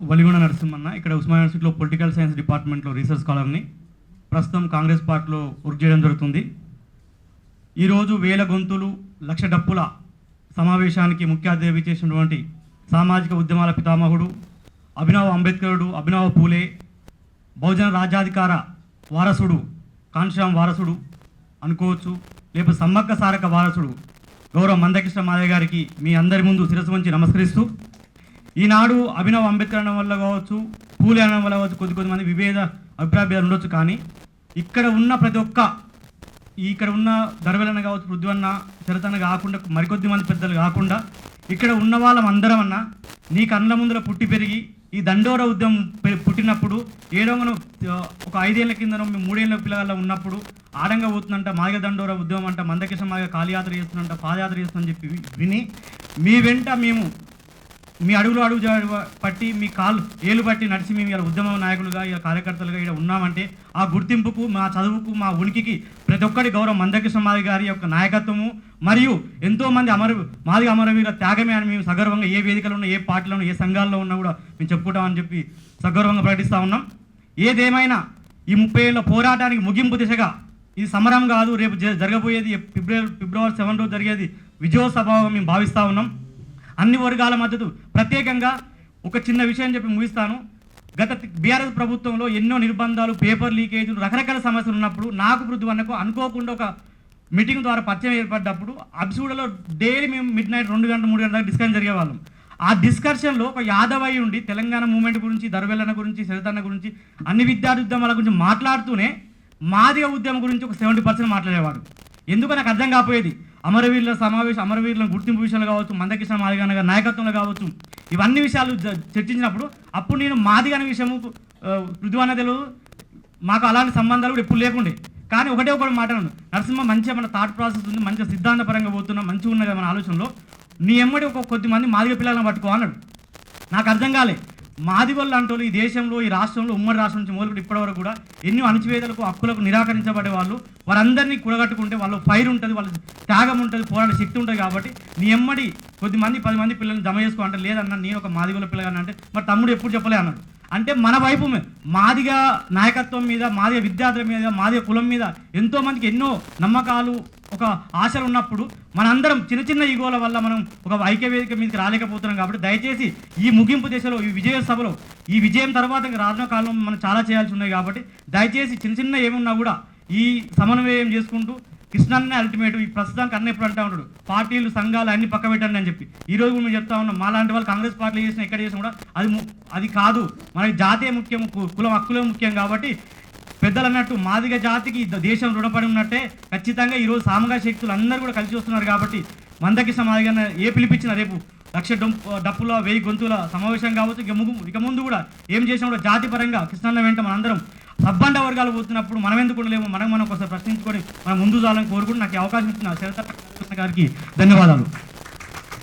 వలిగొండ నరసింహన్న. ఇక్కడ ఉస్మానియా యూనివర్సిటీలో political science డిపార్ట్మెంట్లో రీసెర్చ్ స్కాలర్ని. ప్రస్తుతం కాంగ్రెస్ పార్టీలో వర్క్ చేయడం జరుగుతుంది. ఈరోజు వేల గొంతులు లక్ష డప్పుల సమావేశానికి ముఖ్య అతిథి చేసినటువంటి సామాజిక ఉద్యమాల పితామహుడు, అభినవ్ అంబేద్కరుడు, అభినవ్ పూలే, బహుజన రాజ్యాధికార వారసుడు, కాన్షాం వారసుడు అనుకోవచ్చు, లేకపోతే సమ్మక్క సారక వారసుడు గౌరవ మందకృష్ణ మాదయ్య గారికి మీ అందరి ముందు శిరస్సు వంచి నమస్కరిస్తూ, ఈనాడు అభినవ్ అంబేద్కర్ అనడం వల్ల కావచ్చు, పూలే అనడం వల్ల కావచ్చు కొద్ది మంది విభేద అభిప్రాయాలు ఉండొచ్చు. కానీ ఇక్కడ ఉన్న ప్రతి ఒక్క ఇక్కడ ఉన్న దర్వెలన్న కావచ్చు, పృథ్వన్న, శరతన్న కాకుండా మరికొద్ది మంది పెద్దలు కాకుండా ఇక్కడ ఉన్న వాళ్ళం అందరం అన్న నీ కళ్ళ ముందర పుట్టి పెరిగి ఈ దండోర ఉద్యమం పుట్టినప్పుడు ఏడోంగను ఒక 5 ఏళ్ల కిందనో 3 ఏళ్ల పిల్లగాళ్ళ ఉన్నప్పుడు ఆడంగా పోతుందంట, మాదిగ దండోర ఉద్యమం అంట, మందకృష్ణ మాదిగ కాలియాత్ర చేస్తున్నంట, పాదయాత్ర చేస్తుందని చెప్పి విని మీ వెంట మేము మీ అడుగు పట్టి మీ ఏలు పట్టి నడిచి మేము ఇలా ఉద్యమ నాయకులుగా ఇలా కార్యకర్తలుగా ఇక్కడ ఉన్నామంటే ఆ గుర్తింపుకు, మా చదువుకు, మా ఉనికికి ప్రతి ఒక్కటి గౌరవ మందకృష్ణ మాదిగ గారి యొక్క నాయకత్వము మరియు ఎంతోమంది మాదిగ అమరవీర త్యాగమే అని మేము సగర్వంగా ఏ వేదికలో ఉన్నా, ఏ పార్టీలో ఉన్నా, ఏ సంఘాల్లో ఉన్నా కూడా మేము చెప్పుకుంటామని చెప్పి సగర్వంగా ప్రకటిస్తూ ఉన్నాం. ఏదేమైనా ఈ 30 ఏళ్ళ పోరాటానికి ముగింపు దిశగా ఇది సమరం కాదు, రేపు జరగబోయేది ఫిబ్రవరి 7 రోజు జరిగేది విజయోత్సవంగా మేము భావిస్తూ ఉన్నాం. అన్ని వర్గాల మద్దతు. ప్రత్యేకంగా ఒక చిన్న విషయం చెప్పి ముగిస్తాను. గత బీఆర్ఎస్ ప్రభుత్వంలో ఎన్నో నిర్బంధాలు, పేపర్ లీకేజీలు, రకరకాల సమస్యలు ఉన్నప్పుడు నాకు పృథ్వన్నకు అనుకోకుండా ఒక మీటింగ్ ద్వారా పరిచయం ఏర్పడ్డప్పుడు అబ్సూడలో డైలీ మేము మిడ్-నైట్ 2 గంటలు 3 గంటల డిస్కషన్ జరిగేవాళ్ళం. ఆ డిస్కషన్లో ఒక యాదవై ఉండి తెలంగాణ మూవ్మెంట్ గురించి, దర్వెల్లన్న గురించి, శరతన్న గురించి, అన్ని విద్యార్థి ఉద్యమాల గురించి మాట్లాడుతూనే మాదిగ ఉద్యమం గురించి ఒక 70% మాట్లాడేవాడు. ఎందుకో నాకు అర్థం కాకపోయేది. అమరవీరుల సమావేశం, అమరవీరుల గుర్తింపు విషయంలో కావచ్చు, మందకృష్ణ మాదిగ గారి నాయకత్వంలో కావచ్చు, ఇవన్నీ విషయాలు చర్చించినప్పుడు అప్పుడు నేను మాదిగ అనే విషయము పృథ్వన్న తెలియదు, మాకు అలాంటి సంబంధాలు కూడా ఎప్పుడు లేకుండే. కానీ ఒకటే మాట్లాడు, నరసింహ మంచిగా మన థాట్ ప్రాసెస్ ఉంది, మంచిగా సిద్ధాంతపరంగా పోతున్నాం, మంచిగా ఉన్నది మన ఆలోచనలో, నీ ఎమ్మడి కొద్దిమంది మాదిగ పిల్లలను పట్టుకో అన్నాడు. నాకు అర్థం కాలే. మాదిగోళ్ళు అంటూ ఈ దేశంలో, ఈ రాష్ట్రంలో, ఉమ్మడి రాష్ట్రం నుంచి మొదలుపెట్టి ఇప్పటివరకు కూడా ఎన్నో అణచివేతలకు, హక్కులకు నిరాకరించబడే వాళ్ళు, వారందరినీ కూడగట్టుకుంటే వాళ్ళ ఫైర్ ఉంటుంది, వాళ్ళ త్యాగం ఉంటుంది, పోరాడే శక్తి ఉంటుంది. కాబట్టి నీ ఎమ్మడి 10 మంది పిల్లల్ని జమ చేసుకో అంటే, లేదన్నా నేను ఒక మాదిగోళ్ళ పిల్లగాని అంటే, మరి తమ్ముడు ఎప్పుడు చెప్పలే అన్నాడు. అంటే మన వైపు మాదిగ నాయకత్వం మీద, మాదిగ విద్యార్థుల మీద, మాదిగ కులం మీద ఎంతోమందికి ఎన్నో నమ్మకాలు, ఒక ఆశలు ఉన్నప్పుడు మనందరం చిన్న ఈగోల వల్ల మనం ఒక ఐక్యవేదిక మీదకి రాలేకపోతున్నాం. కాబట్టి దయచేసి ఈ ముగింపు దశలో, ఈ విజయ సభలో, ఈ విజయం తర్వాత రానున్న కాలంలో మనం చాలా చేయాల్సి ఉన్నాయి. కాబట్టి దయచేసి చిన్న ఏమున్నా కూడా ఈ సమన్వయం చేసుకుంటూ కృష్ణన్నే అల్టిమేట్. ఈ ప్రస్తుతానికి అన్న ఎప్పుడు అంటూ ఉంటాడు, పార్టీలు, సంఘాలు అన్ని పక్క పెట్టండి అని చెప్పి. ఈరోజు మేము చెప్తా ఉన్నాం, మాలాంటి వాళ్ళు కాంగ్రెస్ పార్టీలు చేసినా, ఎక్కడ చేసినా కూడా అది కాదు, మనకి జాతే ముఖ్యం, కులం హక్కులే ముఖ్యం. కాబట్టి పెద్దలు అన్నట్టు మాదిగ జాతికి దేశం రుణపడి ఉన్నట్టే ఖచ్చితంగా ఈరోజు సామాజిక శక్తులు అందరూ కూడా కలిసి వస్తున్నారు. కాబట్టి మందకృష్ణ మాదిగ ఏ పిలిపించిన రేపు 1,00,000 డప్పుల 1000 గొంతుల సమావేశం కావచ్చు, ఇక ముందు కూడా ఏం చేసినా కూడా జాతి పరంగా కృష్ణన్న వెంట మనందరం సబ్బండ వర్గాలు పోతున్నప్పుడు మనం ఎందుకు ఉండలేము, మనం ఒకసారి ప్రశ్నించుకొని మనం ముందు చాలని కోరుకుంటూ నాకు అవకాశం ఇచ్చిన శరతన్న గారికి ధన్యవాదాలు.